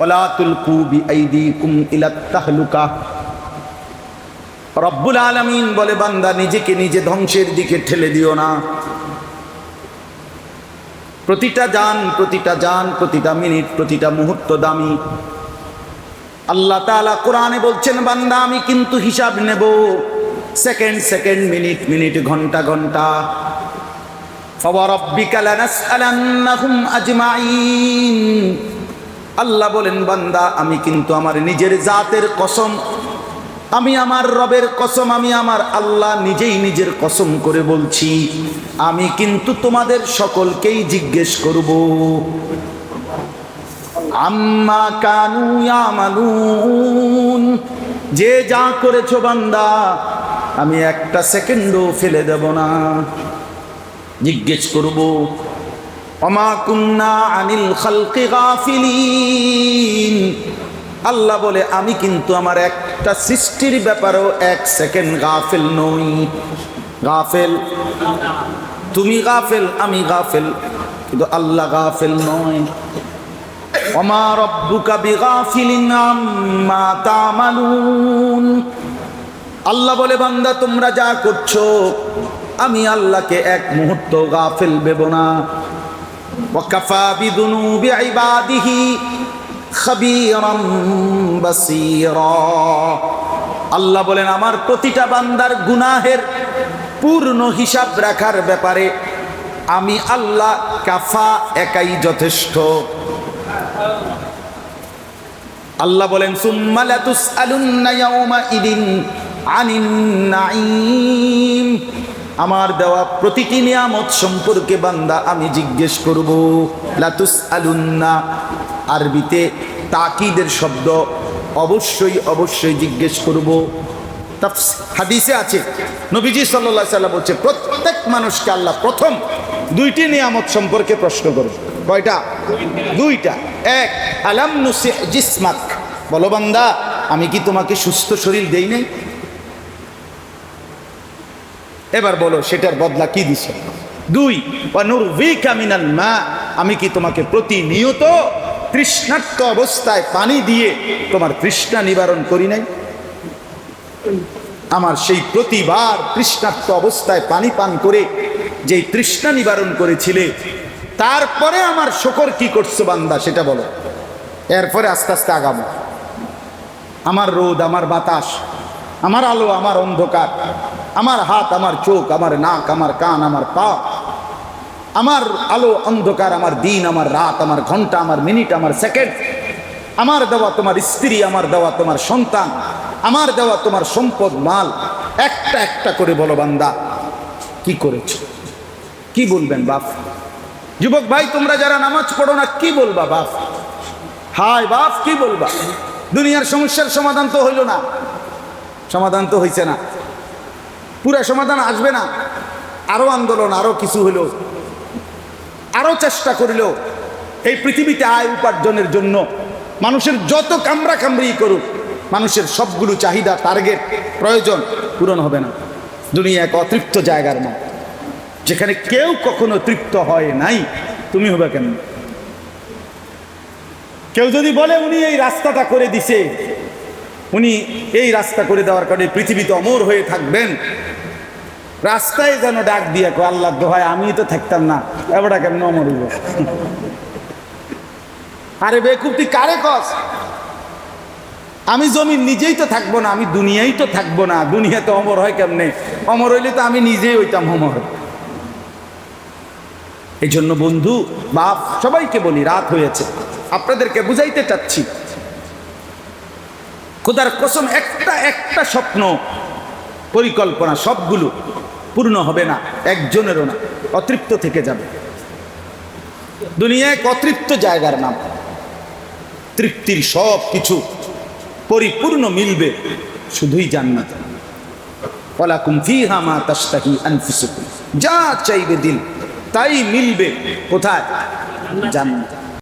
ওয়ালা তুলকু বিআইদিকুম ইলাত তাহলুকা। রব্বুল আলামিন বলে, বান্দা নিজেকে নিজে ধ্বংসের দিকে ঠেলে দিও না। প্রতিটা জান, প্রতিটা মিনিট, প্রতিটা মুহূর্ত দামি। আল্লাহ তাআলা কোরআনে বলছেন, বান্দা আমি কিন্তু হিসাব নেব, সেকেন্ড মিনিট, ঘন্টা। ফাওয়ারাব্বিকা লানাসআলান্নাহুম আজমাইন। আল্লাহ বলেন, বান্দা আমি কিন্তু আমার নিজের জাতের কসম, আমি আমার রবের কসম, আমি আমার আল্লাহ নিজেই নিজের কসম করে বলছি, আমি কিন্তু তোমাদের সকলকেই জিজ্ঞেস করব। আম্মা কানু ইয়ামালুন, যে যা করেছো বান্দা আমি একটা সেকেন্ডও ফেলে দেব না, জিজ্ঞেস করব। ওমা কুন্না আনিল খালকি গাফিলিন। আল্লাহ বলে, আমি কিন্তু আমার একটা সৃষ্টির ব্যাপারেও এক সেকেন্ড গাফেল নই। গাফেল তুমি, গাফেল আমি, গাফেল কিন্তু আল্লাহ গাফেল নয়। ওমা রব্বুকা বিগাফিলিন আম্মা তা'মালুন। আল্লাহ বলে, বান্দা তোমরা যা করছো আমি আল্লাহকে এক মুহূর্ত গাফেল ভেব না। ওয়াকাফা বিযুনুবি ইবাদিহি খাবীরাম বাসীরা। আল্লাহ বলেন, আমার প্রতিটা বান্দার গুনাহের পূর্ণ হিসাব রাখার ব্যাপারে আমি আল্লাহ কাফা, একাই যথেষ্ট। আল্লাহ বলেন, সুম্মা লাতুসআলুন্না ইয়াওমাইদিন আনিন নাঈম। আমার দেওয়া প্রতিটি নিয়ামত সম্পর্কে বান্দা আমি জিজ্ঞেস করব। লাতুসআলুন্না আরবিতে তাকিদের শব্দ, অবশ্যই জিজ্ঞেস করব। হাদিসে আছে, নবীজি সাল্লাল্লাহু আলাইহি ওয়াসাল্লাম বলছে, প্রত্যেক মানুষকে আল্লাহ প্রথম দুইটি নিয়ামত সম্পর্কে প্রশ্ন করবে। কয়টা? দুইটা। এক, আলাম নুসিহ জিসমাক, বলো বান্দা আমি কি তোমাকে সুস্থ শরীর দেই নাই? এবার বলো সেটার বদলা কি দিছো? দুই, ওয়া নুরযিকা মিনাল মা, আমি কি তোমাকে প্রতিনিয়ত তৃষ্ণার্ত অবস্থায় পানি দিয়ে তোমার তৃষ্ণা নিবারণ করি নাই? আমার সেই প্রতিবার তৃষ্ণার্ত অবস্থায় পানি পান করে যেই তৃষ্ণা নিবারণ করেছিলে, তারপরে আমার শুকর কি করছো বান্দা সেটা বলো। এরপরে আস্তে আস্তে আগাবো। আমার রোদ, আমার বাতাস, আমার আলো, আমার অন্ধকার, আমার হাত, আমার চোখ, আমার নাক, আমার কান, আমার পা, আমার আলো অন্ধকার, আমার দিন, আমার রাত, আমার ঘন্টা, আমার মিনিট, আমার সেকেন্ড, আমার দেওয়া তোমার স্ত্রী, আমার দেওয়া তোমার সন্তান, আমার দেওয়া তোমার সম্পদ মাল, একটা একটা করে বলো বান্দা কি করেছো? কি বলবেন বাপ? যুবক ভাই, তোমরা যারা নামাজ পড়ো না, কি বলবা বাপ? হায় বাপ, কি বলবা? দুনিয়ার সমস্যার সমাধান তো হইল না, সমাধান তো হইছে না, পুরা সমাধান আসবে না। আরো আন্দোলন, আরো কিছু হইল, আরো চেষ্টা করিল, এই পৃথিবীতে আয় উপার্জনের জন্য মানুষের যত কামড়া কামড়ি করুক, মানুষের সবগুলো চাহিদা, টার্গেট, প্রয়োজন পূরণ হবে না। দুনিয়া এক অতৃপ্ত জায়গার নাম, যেখানে কেউ কখনো তৃপ্ত হয় নাই। তুমি হবে কেন? কেউ যদি বলে উনি এই রাস্তাটা করে দিছে, উনি এই রাস্তা করে দেওয়ার কারণে পৃথিবীতে অমর হয়ে থাকবেন, রাস্তায় যেন ডাক দিয়ে কো, আল্লাহ দোহাই আমি তো থাকতাম না, এবারটা কেমন অমর হইব? আরে বেকুব, তুই কারে কস? আমি জমি নিজেই তো থাকবো না, আমি দুনিয়াই তো থাকবো না, দুনিয়াতে অমর হয় কেমনে? অমর হইলে তো আমি নিজেই হইতাম অমর। এই জন্য বন্ধু, বাপ, সবাইকে বলি, রাত হয়েছে, আপনাদেরকে বুঝাইতে চাচ্ছি, খোদার কসম, একটা স্বপ্ন, পরিকল্পনা সবগুলো পূর্ণ হবে না, একজনেরও না, অতৃপ্ত থেকে যাবে। দুনিয়া এক অতৃপ্ত জায়গার নাম, তৃপ্তির সব কিছু পরিপূর্ণ মিলবে শুধুই জান্নাত। ওয়ালাকুম ফিহা মা তাশতাহি আনফুসুকুম, যা চাইবে দিল তাই মিলবে কোথায়? জান্নাত।